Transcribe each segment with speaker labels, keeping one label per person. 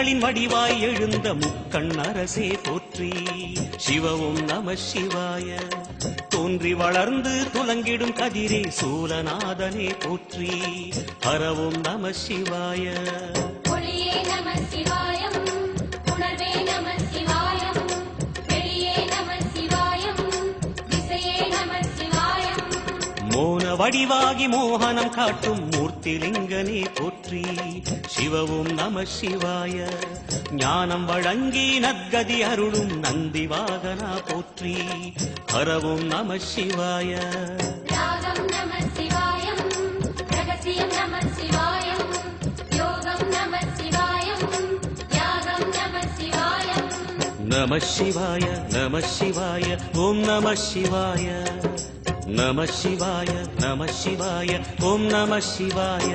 Speaker 1: முக்திகளின் வடிவாய் எழுந்த முக்கண் அரசே போற்றி. சிவவும் நம சிவாய. தோன்றி வளர்ந்து துலங்கிடும் கதிரே சூலநாதனே போற்றி. ஹரவும் நம சிவாய.
Speaker 2: ஒளியே நம சிவாயம், உணர்வே நம சிவாயம், வெளியே நம சிவாயம், திசையே நம சிவாயம்.
Speaker 1: மோன வடிவாகி மோகனம் காட்டும் மூர்த்திலிங்கனே போற்றி. சிவவும் நம சிவாய. ஞானம் வழங்கி நற்கதி அருளும் நந்தி வாகனா போற்றி. ஹரவும் நம சிவாய.
Speaker 2: ராகம் நம சிவாயம், ரகசியம் நம சிவாயம், யோகம் நம சிவாயம், யாகம் நம சிவாயம்.
Speaker 1: நம சிவாய நம சிவாய ஓம் நம சிவாய. நம சிவாய நம சிவாய ஓம் நம சிவாய.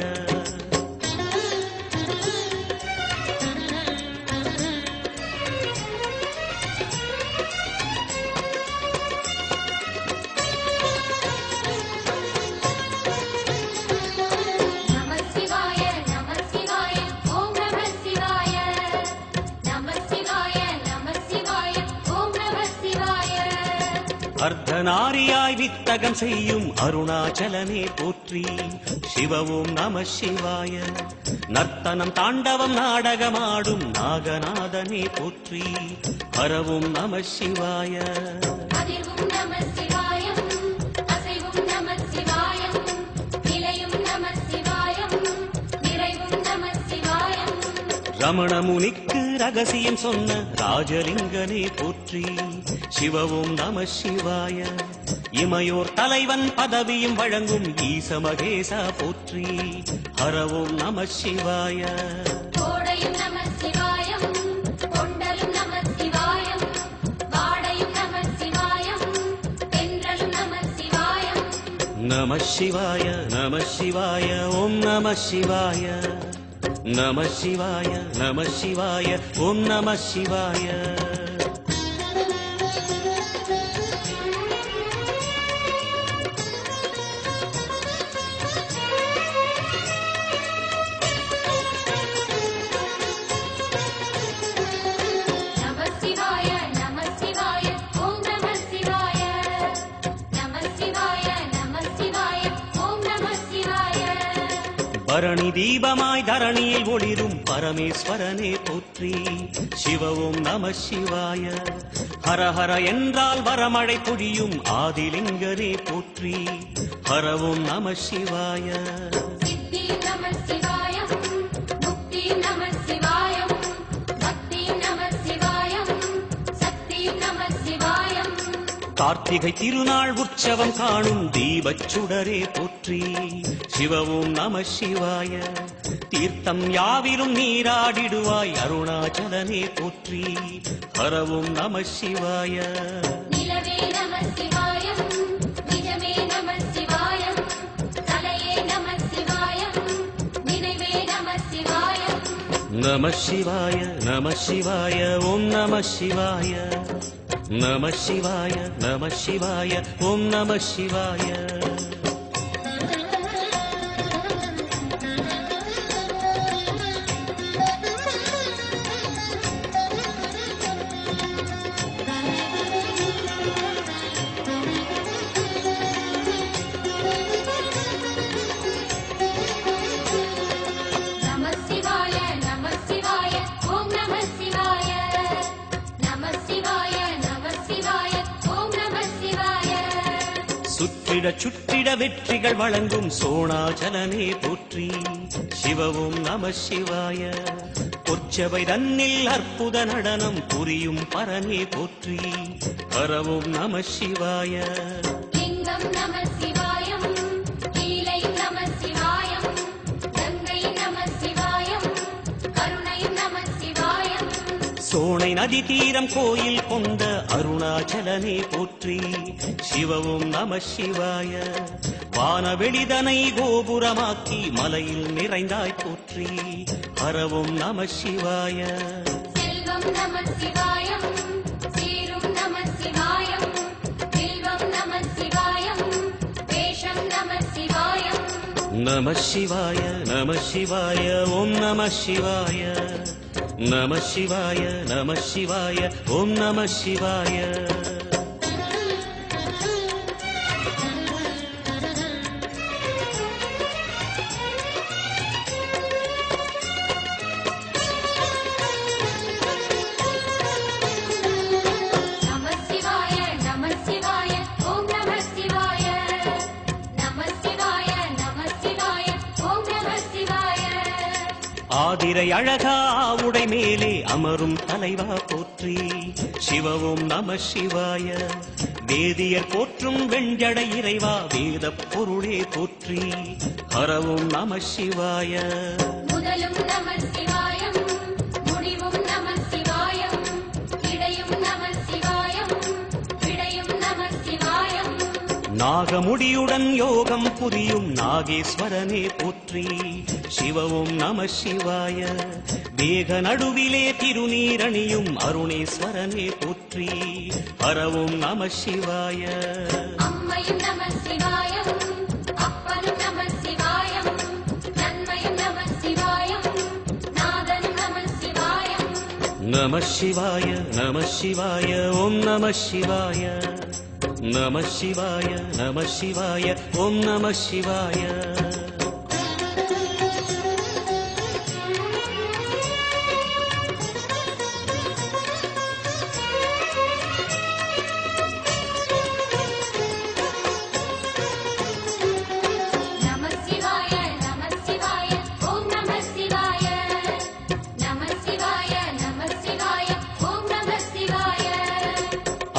Speaker 2: நம சிவாய நம சிவாய ஓம் நம சிவாய. நம சிவாய நம சிவாய ஓம் நம சிவாய.
Speaker 1: அர்த்தநாரியாய் வித்தகம் செய்யும் அருணாச்சலனே போற்றி. சிவவும் நம சிவாய. நர்த்தனம் தாண்டவம் நாடகமாடும் நாகநாதனே போற்றி. ஹரவும் நம சிவாய.
Speaker 2: அதிர்வும் நம சிவாயம், அசைவும் நம சிவாயம், நிலையும் நம சிவாயம், நிறைவும் நம சிவாயம்.
Speaker 1: ரமண முனிக்கு ரகசியம் சொன்ன ராஜலிங்கனே போற்றி. சிவவும் நம சிவாய. இமையோர் தலைவன் பதவியும் வழங்கும் ஈச மகேசா போற்றி. ஹரவும் நம சிவாய.
Speaker 2: கோடையும் நம சிவாயம், கொண்டலும் நம சிவாயம், வாடையும் நம சிவாயம், தென்றலும் நம சிவாயம்.
Speaker 1: நம சிவாய நம சிவாய ஓம் நம சிவாய. நம சிவாய நம சிவாய ஓம் நம சிவாய.
Speaker 2: நம சிவாய நம சிவாய ஓம் நம சிவாய. நம சிவாய நம சிவாய ஓம் நம சிவாய.
Speaker 1: பரணி தீபமாய் தரணியில் ஒளிரும் பரமேஸ்வரனே போற்றி. சிவவும் நம சிவாய. ஹரஹர என்றால் வரமழை பொழியும் ஆதிலிங்கனே போற்றி. ஹரவும் நம சிவாய.
Speaker 2: சித்தி நம சிவாயம், முக்தி நம சிவாயம், பக்தி நம சிவாயம், சக்தி நம சிவாயம்.
Speaker 1: கார்த்திகை திருநாள் உற்சவம் காணும் தீபச் சுடரே போற்றி. சிவவும் நம சிவாய. தீர்த்தம் யாவிலும் நீராடிடுவாய் அருணாச்சலனே போற்றி. ஹரவும் நம சிவாய.
Speaker 2: நிலவே நம சிவாயம், நிஜமே நம சிவாயம், தலையே நம சிவாயம், நினைவே நம சிவாயம்.
Speaker 1: நம சிவாய நம சிவாய ஓம் நம சிவாய. நம சிவாய நம சிவாய ஓம் நம சிவாய.
Speaker 2: நம சிவாய நம சிவாய ஓம் நம சிவாய. நம சிவாய நம சிவாய ஓம் நம சிவாய.
Speaker 1: சுற்றிட சுற்றிட வெற்றிகள் வழங்கும் சோணாச்சலனே போற்றி. சிவவும் நம சிவாய. பொற்சபை தன்னில் அற்புத நடனம் புரியும் பரனே போற்றி. ஹரவும் நம சிவாய.
Speaker 2: லிங்கம் நம சிவாயம், லீலை நம சிவாயம், கங்கை நம சிவாயம், கருணை நம சிவாயம்.
Speaker 1: சோனை நதி தீரம் கோயில் கொண்ட அருணாச்சலனே போற்றி. சிவவும் நம சிவாய. வானவெளிதனை கோபுரமாக்கி மலையில் நிறைந்தாய் போற்றி. ஹரவும் நம சிவாய.
Speaker 2: செல்வம் நம சிவாயம், சீரும் நம சிவாயம், வில்வம் நம சிவாயம், வேஷம் நம சிவாயம்.
Speaker 1: நம சிவாய நம சிவாய ஓம் நம சிவாய. நம சிவாய நம சிவாய ஓம் நம சிவாய. ஆதிரை அழகா உடை மேலே அமரும் தலைவா போற்றி சிவவும் நம சிவாய. வேதியர் போற்றும் வெண்ஜடை இறைவா வேத பொருளே போற்றி ஹரவும் நம சிவாய.
Speaker 2: முதலும் நம சிவாயம் முடிவும் நம சிவாயம் இடையும் நம சிவாயம் விடையும் நம சிவாயம்.
Speaker 1: நாகமுடியுடன் யோகம் புரியும் நாகேஸ்வரனே போற்றி சிவவும் நம சிவாய. வேக நடுவிலே திருநீரணியும் அருணேஸ்வரனே போற்றி ஹரவும் நம சிவாய.
Speaker 2: அம்மையும் நம சிவாயம் அப்பனும் நம சிவாயம் நன்மையும் நம சிவாயம் நாதனும் நம சிவாயம்.
Speaker 1: நம சிவாய நம சிவாய ஓம் நம சிவாய. நம சிவாய நம சிவாய ஓம் நம சிவாய.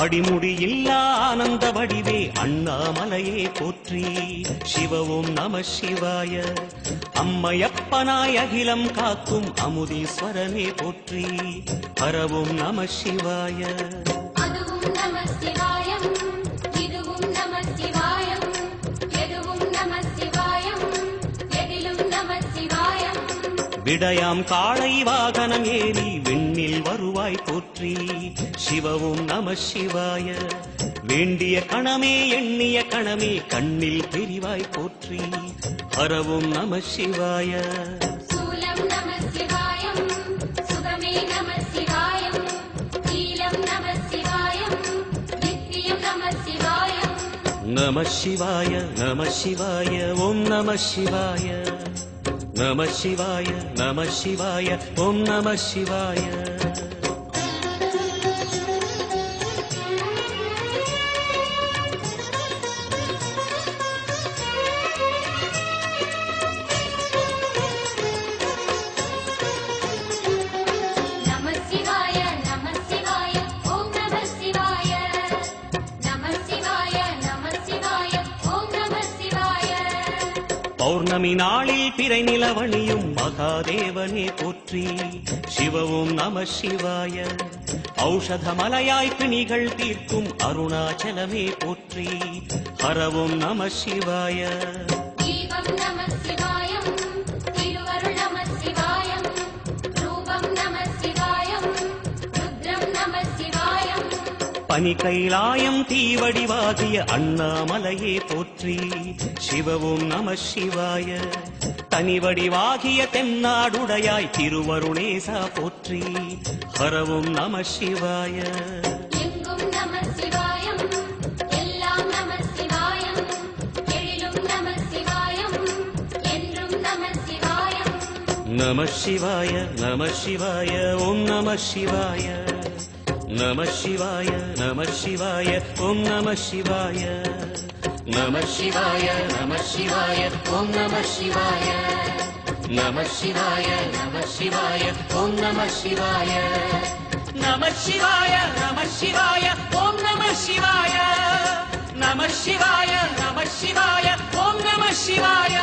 Speaker 1: அடிமுடியில்லா ஆனந்த வடிவே அண்ணாமலையே போற்றி சிவவும் நம சிவாய. அம்மையப்பனாய் அகிலம் காக்கும் அமுதீஸ்வரனே போற்றி ஹரவும் நம சிவாய.
Speaker 2: அதுவும் நம சிவாயம் இதுவும் நம சிவாயம் எதுவும் நம சிவாயம் எதிலும் நம சிவாயம்.
Speaker 1: விடயாம் காளை வாகனம் ஏறி விண்ணில் வருவாய் போற்றி சிவவும் நம சிவாய. வேண்டிய கணமே எண்ணிய கணமே கண்ணில் தெரிவாய் போற்றி ஹரவும் நம சிவாய.
Speaker 2: சூலம் நம சிவாயம் சுகமே நம சிவாயம் நீலம் நம சிவாயம் நித்தியம் நம சிவாயம்.
Speaker 1: நம சிவாய நம சிவாய ஓம் நம சிவாய. நம சிவாய நம சிவாய ஓம் நம சிவாய. பௌர்ணமி நாளில் பிறை நிலவணியும் மகாதேவனே போற்றி சிவவும் நம சிவாய. ஔஷதமலையாய் பிணிகள் தீர்க்கும் அருணாச்சலமே போற்றி ஹரவும் நம சிவாய.
Speaker 2: தீபம் நம சிவாயம் திருவருள் நம சிவாயம் ரூபம் நம சிவாயம் ருத்ரம் நம சிவாயம்.
Speaker 1: பனி கைலாயம் தீவடிவாகிய அண்ணாமலையே போற்றி சிவவும் நம சிவாய. தனிவடிவாகிய தென்னாடுடையாய் திருவருணேசா போற்றி ஹரவும் நம சிவாய.
Speaker 2: எங்கும் நம சிவாயம் எல்லாம் நம சிவாயம் எழிலும் நம சிவாயம் என்றும் நம சிவாயம்.
Speaker 1: நம சிவாய நம சிவாய ஓம் நம சிவாய. நம சிவாய நம சிவாய ஓம் நம சிவாய. நம சிவாய நம சிவாய ஓம் நம சிவாய. நம சிவாய நம சிவாய ஓம் நம சிவாய. நம சிவாய நம சிவாய ஓம் நம சிவாய. நம சிவாய நம சிவாய ஓம் நம சிவாய.